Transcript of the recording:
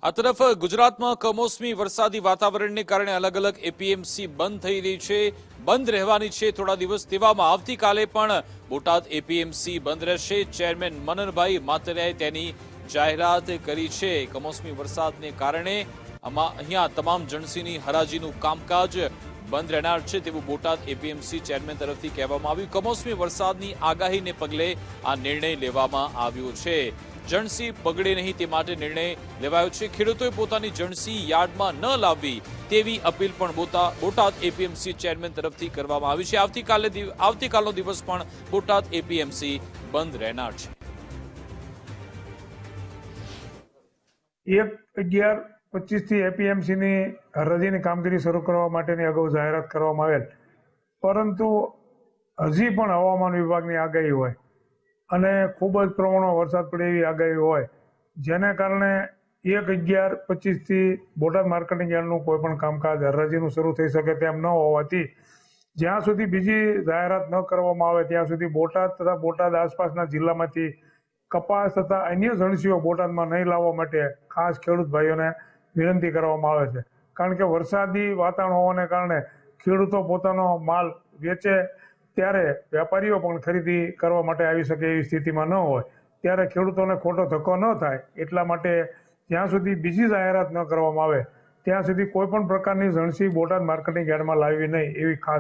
આ તરફ ગુજરાતમાં કમોસમી વરસાદી વાતાવરણને કારણે અલગ અલગ એપીએમસી બંધ થઈ રહી છે, બંધ રહેવાની છે થોડા દિવસ. તેવામાં આવતીકાલે પણ બોટાદ એપીએમસી બંધ રહેશે. ચેરમેન મનનભાઈ માતરિયાએ તેની જાહેરાત કરી છે. કમોસમી વરસાદને કારણે અહીંયા તમામ જણસીની હરાજીનું કામકાજ બંધ રહેનાર છે તેવું બોટાદ એપીએમસી ચેરમેન તરફથી કહેવામાં આવ્યું. કમોસમી વરસાદની આગાહીને પગલે આ નિર્ણય લેવામાં આવ્યો છે. જણસી બગડે નહીં તે માટે નિર્ણય લેવાયો છે. ખેડૂતોએ પોતાની જણસી યાર્ડમાં ન લાવવી તેવી અપીલ પણ બોટાદ એપીએમસી ચેરમેન તરફથી કરવામાં આવી છે. આવતીકાલનો દિવસ પણ બોટાદ એપીએમસી બંધ રહેનાર છે. 1/11/25 થી એપીએમસી ની હરાજીની કામગીરી શરૂ કરવા માટેની અગાઉ જાહેરાત કરવામાં આવેલ, પરંતુ હજી પણ હવામાન વિભાગની આગાહી હોય અને ખૂબ જ પ્રમાણમાં વરસાદ પડે એવી આગાહી હોય, જેને કારણે 1/11/25 થી બોટાદ માર્કેટિંગ યાર્ડનું કોઈ પણ કામકાજ હરાજીનું શરૂ થઈ શકે તેમ ન હોવાથી જ્યાં સુધી બીજી જાહેરાત ન કરવામાં આવે ત્યાં સુધી બોટાદ તથા બોટાદ આસપાસના જિલ્લામાંથી કપાસ તથા અન્ય જણસીઓ બોટાદમાં નહીં લાવવા માટે ખાસ ખેડૂત ભાઈઓને વિનંતી કરવામાં આવે છે. કારણ કે વરસાદી વાતાવરણ હોવાને કારણે ખેડૂતો પોતાનો માલ વેચે ત્યારે વેપારીઓ પણ ખરીદી કરવા માટે આવી શકે એવી સ્થિતિમાં ન હોય, ત્યારે ખેડૂતોને ખોટો ધક્કો ન થાય એટલા માટે જ્યાં સુધી બીજી જાહેરાત ન કરવામાં આવે ત્યાં સુધી કોઈ પણ પ્રકારની જણસી બોટાદ માર્કેટિંગ યાર્ડમાં લાવવી નહીં એવી ખાસ